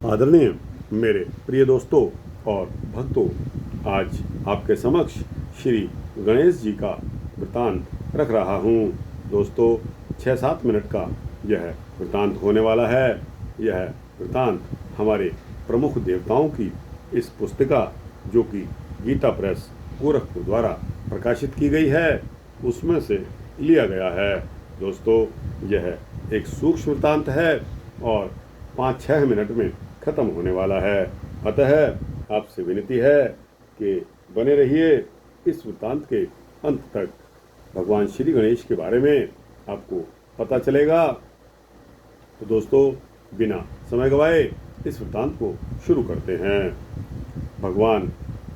आदरणीय मेरे प्रिय दोस्तों और भक्तों, आज आपके समक्ष श्री गणेश जी का वृतांत रख रहा हूँ। दोस्तों, 6-7 मिनट का यह वृतांत होने वाला है। यह वृतांत हमारे प्रमुख देवताओं की इस पुस्तिका, जो कि गीता प्रेस गोरखपुर द्वारा प्रकाशित की गई है, उसमें से लिया गया है। दोस्तों, यह एक सूक्ष्म वृतांत है और 5-6 मिनट में खत्म होने वाला है। अतः आपसे विनती है कि बने रहिए इस वृत्तांत के अंत तक। भगवान श्री गणेश के बारे में आपको पता चलेगा। तो दोस्तों, बिना समय गवाए इस वृत्तांत को शुरू करते हैं। भगवान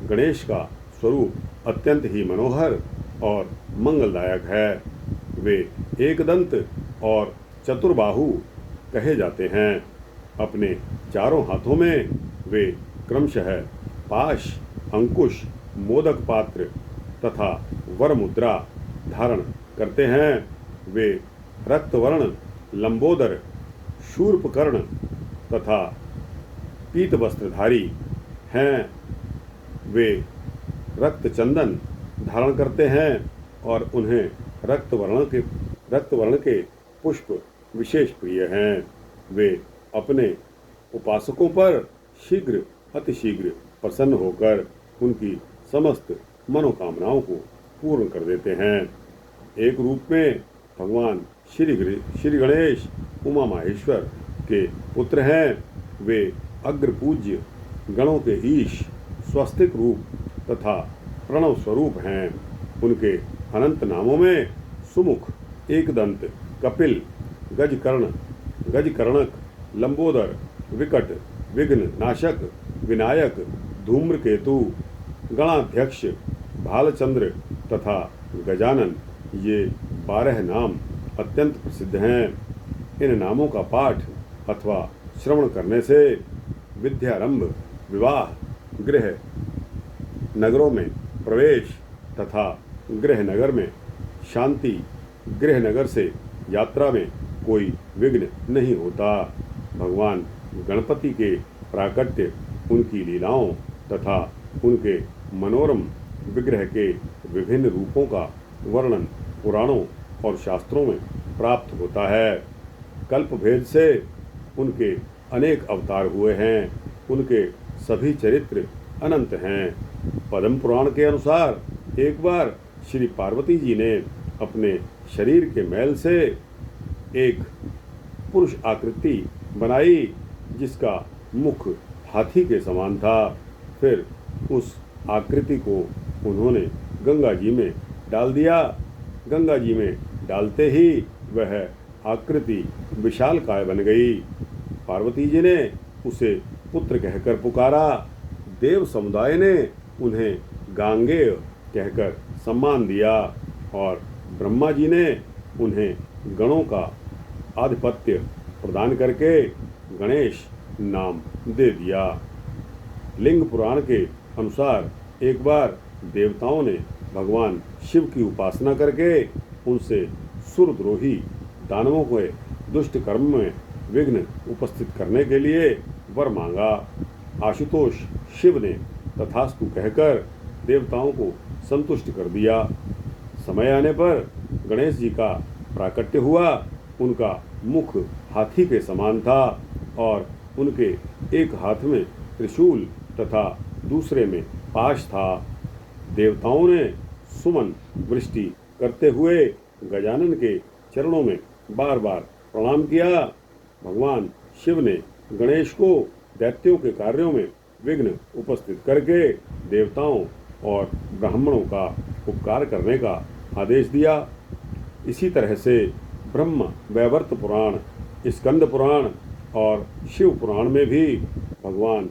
गणेश का स्वरूप अत्यंत ही मनोहर और मंगलदायक है। वे एकदंत और चतुर्बाहु कहे जाते हैं। अपने चारों हाथों में वे क्रमशः पाश, अंकुश, मोदक पात्र तथा वर मुद्रा धारण करते हैं। वे रक्तवर्ण, लंबोदर, शूर्पकर्ण तथा पीत वस्त्रधारी हैं। वे रक्त चंदन धारण करते हैं और उन्हें रक्तवर्ण के पुष्प विशेष प्रिय हैं। वे अपने उपासकों पर अतिशीघ्र प्रसन्न होकर उनकी समस्त मनोकामनाओं को पूर्ण कर देते हैं। एक रूप में भगवान श्री गणेश उमा माहेश्वर के पुत्र हैं। वे अग्र पूज्य, गणों के ईश, स्वस्तिक रूप तथा प्रणव स्वरूप हैं। उनके अनंत नामों में सुमुख, एकदंत, कपिल, गजकर्णक, लंबोदर, विकट, विघ्न नाशक, विनायक, धूम्रकेतु, गणाध्यक्ष, भालचंद्र तथा गजानन, ये 12 नाम अत्यंत प्रसिद्ध हैं। इन नामों का पाठ अथवा श्रवण करने से विद्यारंभ, विवाह, गृह नगरों में प्रवेश तथा गृह नगर में शांति, गृह नगर से यात्रा में कोई विघ्न नहीं होता। भगवान गणपति के प्राकट्य, उनकी लीलाओं तथा उनके मनोरम विग्रह के विभिन्न रूपों का वर्णन पुराणों और शास्त्रों में प्राप्त होता है। कल्प भेद से उनके अनेक अवतार हुए हैं। उनके सभी चरित्र अनंत हैं। पद्म पुराण के अनुसार एक बार श्री पार्वती जी ने अपने शरीर के मैल से एक पुरुष आकृति बनाई, जिसका मुख हाथी के समान था। फिर उस आकृति को उन्होंने गंगा जी में डाल दिया। गंगा जी में डालते ही वह आकृति विशालकाय बन गई। पार्वती जी ने उसे पुत्र कहकर पुकारा। देव समुदाय ने उन्हें गांगेय कहकर सम्मान दिया और ब्रह्मा जी ने उन्हें गणों का आधिपत्य प्रदान करके गणेश नाम दे दिया। लिंग पुराण के अनुसार एक बार देवताओं ने भगवान शिव की उपासना करके उनसे सुरद्रोही दानवों के दुष्ट कर्म में विघ्न उपस्थित करने के लिए वर मांगा। आशुतोष शिव ने तथास्तु कहकर देवताओं को संतुष्ट कर दिया। समय आने पर गणेश जी का प्राकट्य हुआ। उनका मुख हाथी के समान था और उनके एक हाथ में त्रिशूल तथा दूसरे में पाश था। देवताओं ने सुमन वृष्टि करते हुए गजानन के चरणों में बार बार प्रणाम किया। भगवान शिव ने गणेश को दैत्यों के कार्यों में विघ्न उपस्थित करके देवताओं और ब्राह्मणों का उपकार करने का आदेश दिया। इसी तरह से ब्रह्म वैवर्त पुराण, स्कंद पुराण और शिव पुराण में भी भगवान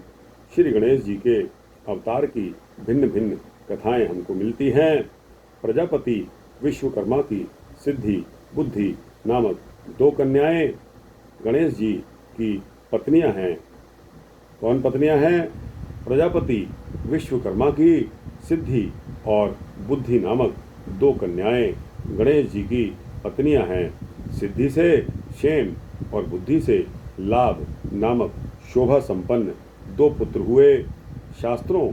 श्री गणेश जी के अवतार की भिन्न भिन्न कथाएं हमको मिलती हैं। प्रजापति विश्वकर्मा की सिद्धि, बुद्धि नामक 2 कन्याएं गणेश जी की पत्नियां हैं। कौन पत्नियां हैं? प्रजापति विश्वकर्मा की सिद्धि और बुद्धि नामक 2 कन्याएं गणेश जी की पत्नियां हैं। सिद्धि से क्षेम और बुद्धि से लाभ नामक शोभा संपन्न 2 पुत्र हुए। शास्त्रों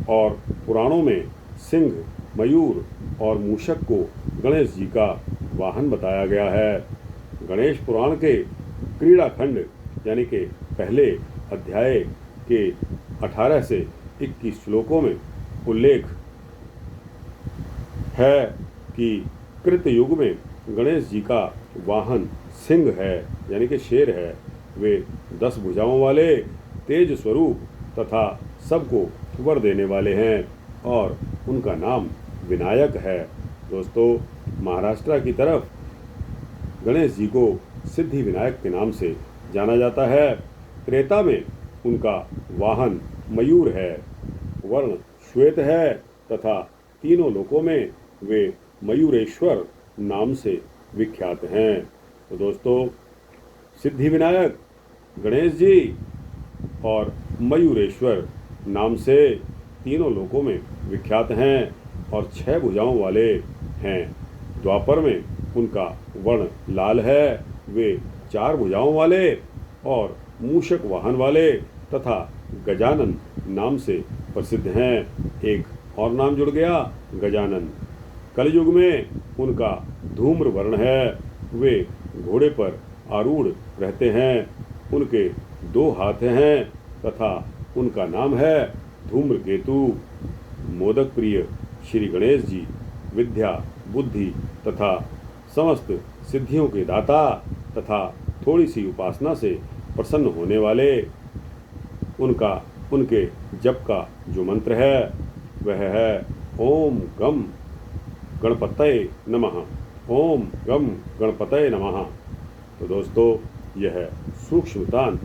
और पुराणों में सिंह, मयूर और मूषक को गणेश जी का वाहन बताया गया है। गणेश पुराण के क्रीड़ा खंड यानी कि पहले अध्याय के 18 से 21 श्लोकों में उल्लेख है कि कृत युग में गणेश जी का वाहन सिंह है यानी कि शेर है। वे 10 भुजाओं वाले तेज स्वरूप तथा सबको वर देने वाले हैं और उनका नाम विनायक है। दोस्तों, महाराष्ट्र की तरफ गणेश जी को सिद्धि विनायक के नाम से जाना जाता है। त्रेता में उनका वाहन मयूर है, वर्ण श्वेत है तथा तीनों लोकों में वे मयूरेश्वर नाम से विख्यात हैं। तो दोस्तों, सिद्धि विनायक गणेश जी और मयूरेश्वर नाम से तीनों लोकों में विख्यात हैं और 6 भुजाओं वाले हैं। द्वापर में उनका वर्ण लाल है, वे 4 भुजाओं वाले और मूषक वाहन वाले तथा गजानन नाम से प्रसिद्ध हैं। एक और नाम जुड़ गया, गजानन। कलयुग में उनका धूम्र वर्ण है, वे घोड़े पर आरूढ़ रहते हैं, उनके 2 हाथ हैं तथा उनका नाम है धूम्रकेतु। मोदक प्रिय श्री गणेश जी विद्या, बुद्धि तथा समस्त सिद्धियों के दाता तथा थोड़ी सी उपासना से प्रसन्न होने वाले। उनके जप का जो मंत्र है वह है ओम गम गणपतये नमः, ओम गम गणपतये नमः। तो दोस्तों, यह सूक्ष्मतान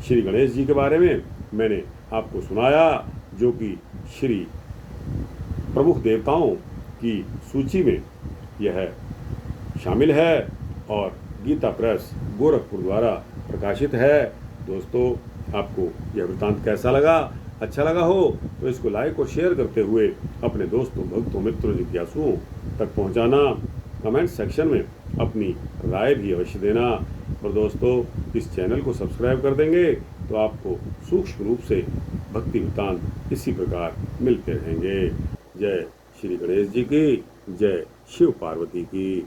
श्री गणेश जी के बारे में मैंने आपको सुनाया, जो कि श्री प्रमुख देवताओं की सूची में यह शामिल है और गीता प्रेस गोरखपुर द्वारा प्रकाशित है। दोस्तों, आपको यह वृत्तांत कैसा लगा? अच्छा लगा हो तो इसको लाइक और शेयर करते हुए अपने दोस्तों, भक्तों, मित्रों, जिज्ञासुओं तक पहुंचाना। कमेंट सेक्शन में अपनी राय भी अवश्य देना। और दोस्तों, इस चैनल को सब्सक्राइब कर देंगे तो आपको सूक्ष्म रूप से भक्ति वृत्तांत इसी प्रकार मिलते रहेंगे। जय श्री गणेश जी की, जय शिव पार्वती की।